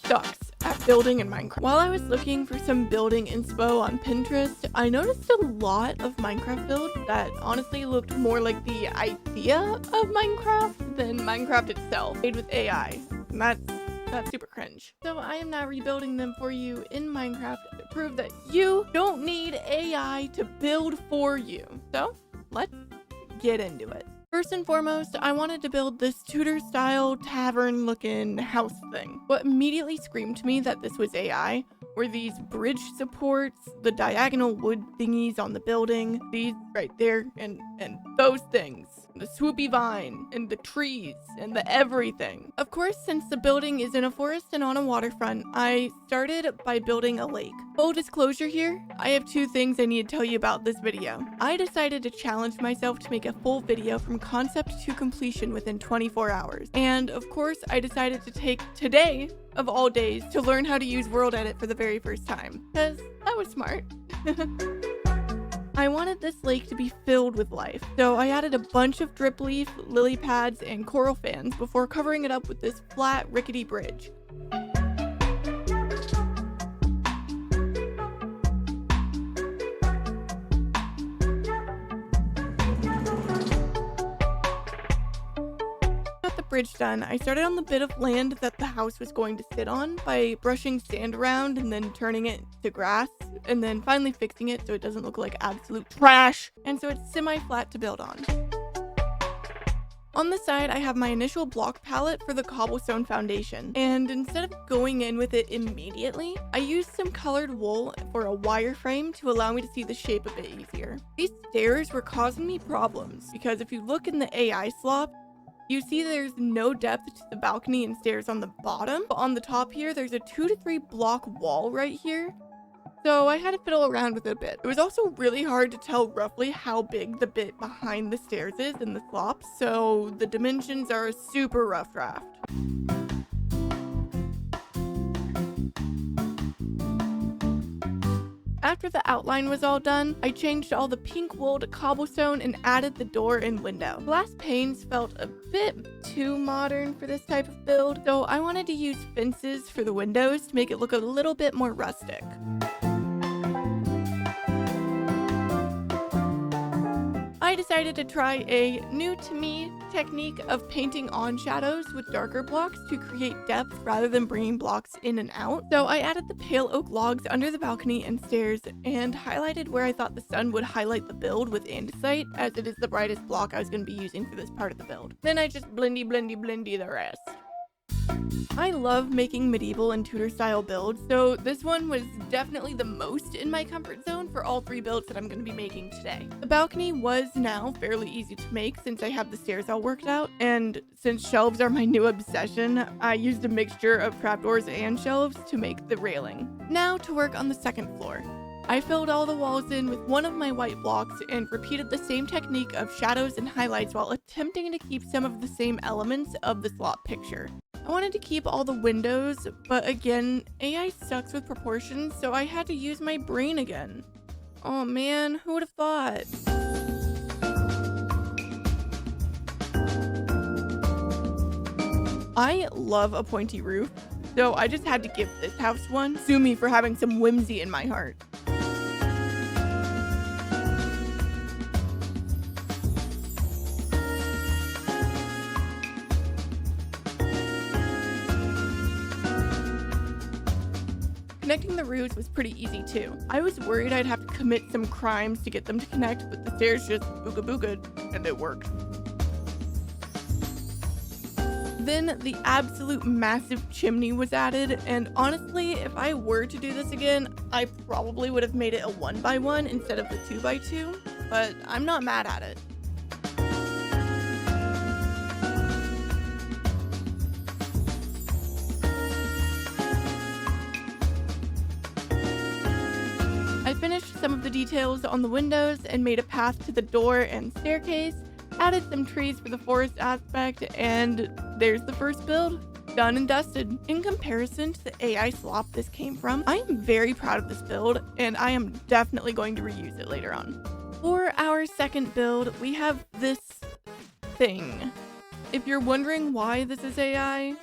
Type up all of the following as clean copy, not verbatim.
sucks at building in Minecraft. While I was looking for some building inspo on Pinterest, I noticed a lot of Minecraft builds that honestly looked more like the idea of Minecraft than Minecraft itself, made with AI. And that's super cringe. So I am now rebuilding them for you in Minecraft to prove that you don't need AI to build for you. So let's get into it. First and foremost, I wanted to build this Tudor-style tavern-looking house thing. What immediately screamed to me that this was AI were these bridge supports, the diagonal wood thingies on the building, these right there, and those things. The swoopy vine, and the trees, and the everything. Of course, since the building is in a forest and on a waterfront, I started by building a lake. Full disclosure here, I have two things I need to tell you about this video. I decided to challenge myself to make a full video from concept to completion within 24 hours. And of course, I decided to take today, of all days, to learn how to use World Edit for the very first time. Because I was smart. I wanted this lake to be filled with life, so I added a bunch of drip leaf, lily pads, and coral fans before covering it up with this flat, rickety bridge. Bridge done, I started on the bit of land that the house was going to sit on by brushing sand around and then turning it to grass and then finally fixing it so it doesn't look like absolute trash and so it's semi-flat to build on. On the side, I have my initial block palette for the cobblestone foundation, and instead of going in with it immediately, I used some colored wool for a wireframe to allow me to see the shape a bit easier. These stairs were causing me problems because if you look in the AI slop, you see there's no depth to the balcony and stairs on the bottom, but on the top here, there's a 2 to 3 block wall right here. So I had to fiddle around with it a bit. It was also really hard to tell roughly how big the bit behind the stairs is in the slop, so the dimensions are a super rough draft. After the outline was all done, I changed all the pink wool to cobblestone and added the door and window. Glass panes felt a bit too modern for this type of build, so I wanted to use fences for the windows to make it look a little bit more rustic. I decided to try a new to me technique of painting on shadows with darker blocks to create depth rather than bringing blocks in and out. So I added the pale oak logs under the balcony and stairs and highlighted where I thought the sun would highlight the build with andesite, as it is the brightest block I was going to be using for this part of the build. Then I just blendy the rest. I love making medieval and Tudor style builds, so this one was definitely the most in my comfort zone for all 3 builds that I'm going to be making today. The balcony was now fairly easy to make since I have the stairs all worked out, and since shelves are my new obsession, I used a mixture of trapdoors and shelves to make the railing. Now to work on the second floor. I filled all the walls in with one of my white blocks and repeated the same technique of shadows and highlights while attempting to keep some of the same elements of the slop picture. I wanted to keep all the windows, but again, AI sucks with proportions, so I had to use my brain again. Oh man, who would have thought? I love a pointy roof, so I just had to give this house one. Sue me for having some whimsy in my heart. Connecting the roofs was pretty easy too. I was worried I'd have to commit some crimes to get them to connect, but the stairs just booga-booga'd, and it worked. Then the absolute massive chimney was added, and honestly, if I were to do this again, I probably would have made it a 1x1 instead of the 2x2, but I'm not mad at it. I finished some of the details on the windows and made a path to the door and staircase, added some trees for the forest aspect, and there's the first build, done and dusted. In comparison to the AI slop this came from, I am very proud of this build, and I am definitely going to reuse it later on. For our second build, we have this thing. If you're wondering why this is AI,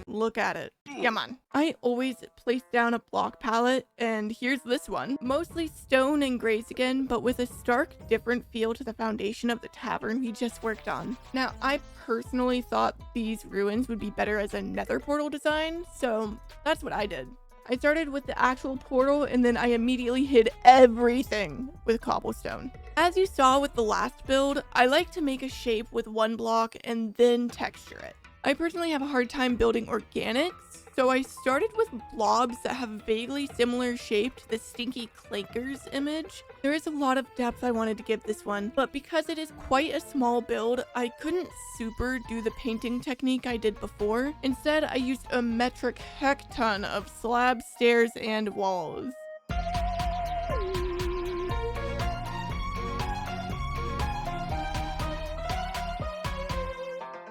look at it. Come on. I always place down a block palette, and here's this one. Mostly stone and grays again, but with a stark different feel to the foundation of the tavern we just worked on. Now, I personally thought these ruins would be better as a nether portal design, so that's what I did. I started with the actual portal, and then I immediately hid everything with cobblestone. As you saw with the last build, I like to make a shape with one block and then texture it. I personally have a hard time building organics, so I started with blobs that have vaguely similar shape to the Stinky Clankers image. There is a lot of depth I wanted to give this one, but because it is quite a small build, I couldn't super do the painting technique I did before. Instead, I used a metric hecton of slabs, stairs, and walls.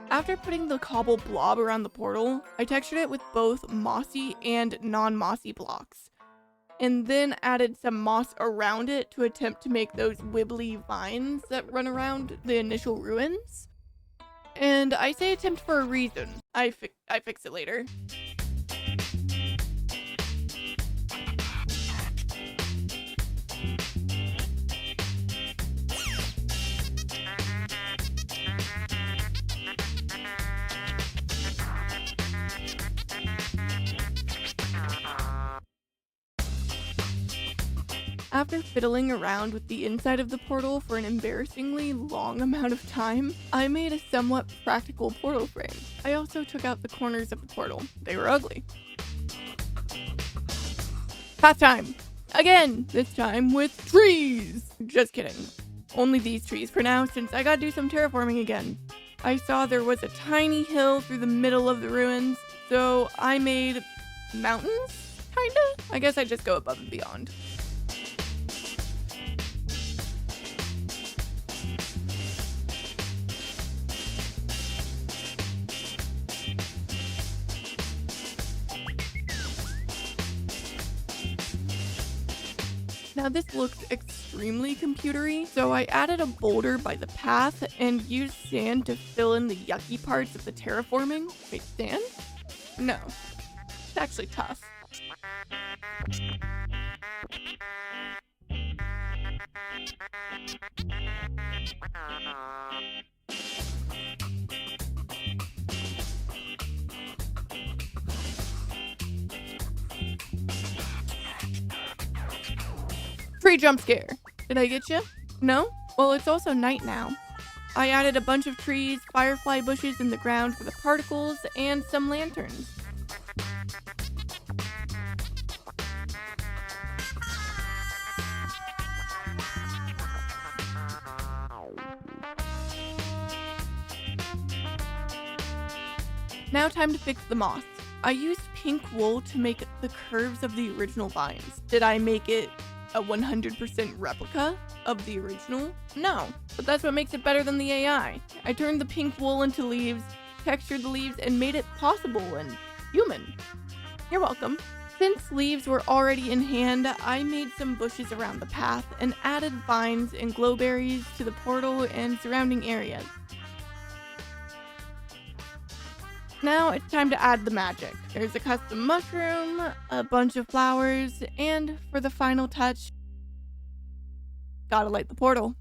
After putting the cobble blob around the portal, I textured it with both mossy and non-mossy blocks, and then added some moss around it to attempt to make those wibbly vines that run around the initial ruins. And I say attempt for a reason. I fix it later. After fiddling around with the inside of the portal for an embarrassingly long amount of time, I made a somewhat practical portal frame. I also took out the corners of the portal. They were ugly. Path time! Again! This time with trees! Just kidding. Only these trees for now, since I gotta do some terraforming again. I saw there was a tiny hill through the middle of the ruins, so I made mountains, kinda? I guess I just go above and beyond. Now this looks extremely computery, so I added a boulder by the path and used sand to fill in the yucky parts of the terraforming. Wait, sand? No. It's actually tough. Free jump scare. Did I get you? No? Well, it's also night now. I added a bunch of trees, firefly bushes in the ground for the particles, and some lanterns. Now time to fix the moss. I used pink wool to make the curves of the original vines. Did I make it a 100% replica of the original? No, but that's what makes it better than the AI. I turned the pink wool into leaves, textured the leaves, and made it possible and human. You're welcome. Since leaves were already in hand, I made some bushes around the path and added vines and glowberries to the portal and surrounding areas. Now it's time to add the magic. There's a custom mushroom, a bunch of flowers, and for the final touch, gotta light the portal.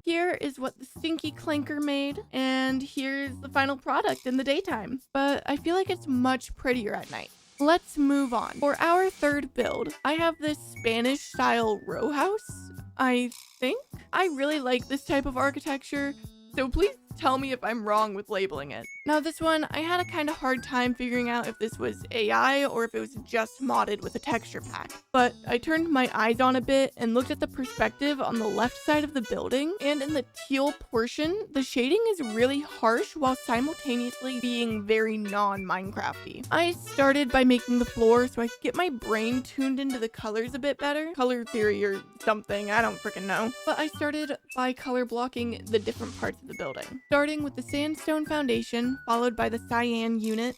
Here is what the Stinky Clanker made, and here's the final product in the daytime. But I feel like it's much prettier at night. Let's move on. For our third build, I have this Spanish-style rowhouse, I think. I really like this type of architecture, so please tell me if I'm wrong with labeling it. Now this one, I had a kind of hard time figuring out if this was AI or if it was just modded with a texture pack. But I turned my eyes on a bit and looked at the perspective on the left side of the building, and in the teal portion, the shading is really harsh while simultaneously being very non-Minecrafty. I started by making the floor so I could get my brain tuned into the colors a bit better. Color theory or something, I don't freaking know. But I started by color blocking the different parts of the building. Starting with the sandstone foundation, followed by the cyan unit,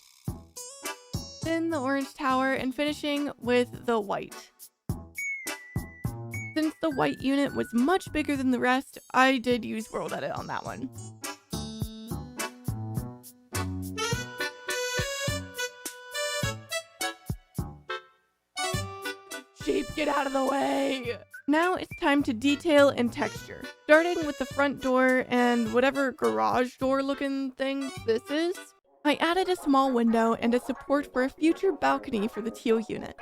then the orange tower, and finishing with the white. Since the white unit was much bigger than the rest, I did use World Edit on that one. shape, get out of the way. Now it's time to detail and texture. Starting with the front door and whatever garage door looking thing this is, I added a small window and a support for a future balcony for the teal unit.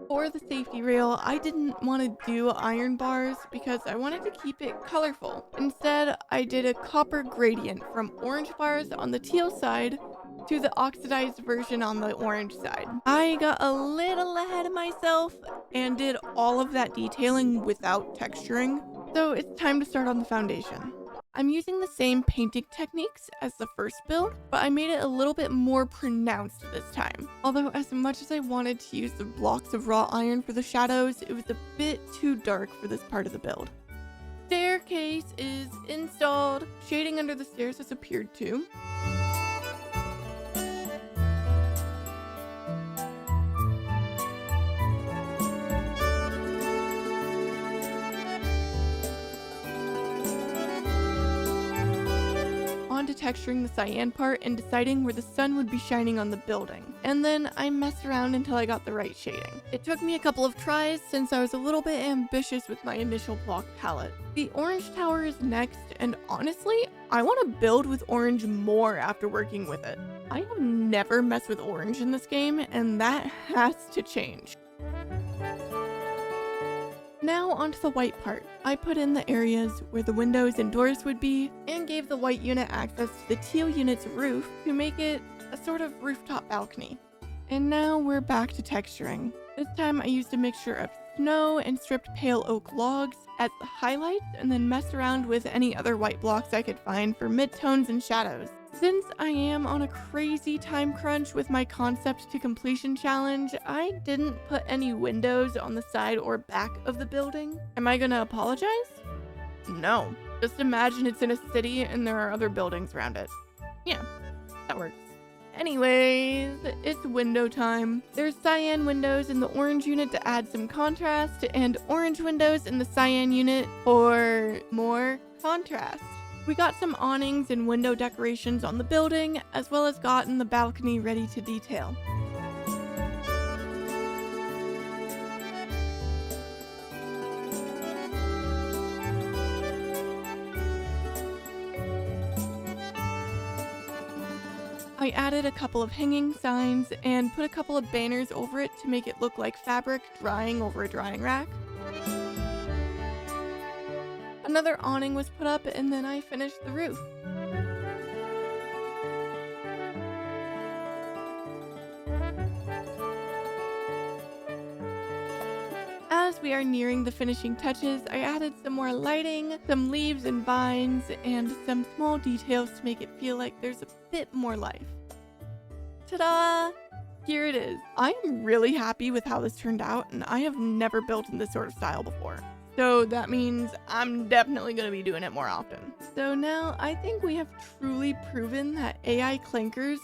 For the safety rail, I didn't want to do iron bars because I wanted to keep it colorful. Instead, I did a copper gradient from orange bars on the teal side to the oxidized version on the orange side. I got a little ahead of myself and did all of that detailing without texturing, so it's time to start on the foundation. I'm using the same painting techniques as the first build, but I made it a little bit more pronounced this time. Although as much as I wanted to use the blocks of raw iron for the shadows, it was a bit too dark for this part of the build. Staircase is installed. Shading under the stairs has appeared too. To texturing the cyan part and deciding where the sun would be shining on the building. And then I messed around until I got the right shading. It took me a couple of tries since I was a little bit ambitious with my initial block palette. The orange tower is next, and honestly, I want to build with orange more after working with it. I have never messed with orange in this game, and that has to change. Now onto the white part. I put in the areas where the windows and doors would be and gave the white unit access to the teal unit's roof to make it a sort of rooftop balcony. And now we're back to texturing. This time I used a mixture of snow and stripped pale oak logs as the highlights and then messed around with any other white blocks I could find for midtones and shadows. Since I am on a crazy time crunch with my concept to completion challenge, I didn't put any windows on the side or back of the building. Am I gonna apologize? No. Just imagine it's in a city and there are other buildings around it. Yeah, that works. Anyways, it's window time. There's cyan windows in the orange unit to add some contrast and orange windows in the cyan unit for more contrast. We got some awnings and window decorations on the building, as well as gotten the balcony ready to detail. I added a couple of hanging signs and put a couple of banners over it to make it look like fabric drying over a drying rack. Another awning was put up and then I finished the roof. As we are nearing the finishing touches, I added some more lighting, some leaves and vines, and some small details to make it feel like there's a bit more life. Ta-da! Here it is. I am really happy with how this turned out, and I have never built in this sort of style before. So that means I'm definitely going to be doing it more often. So now I think we have truly proven that AI clankers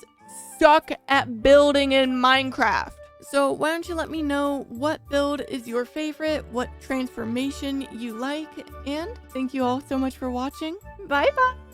suck at building in Minecraft. So why don't you let me know what build is your favorite, what transformation you like, and thank you all so much for watching. Bye bye!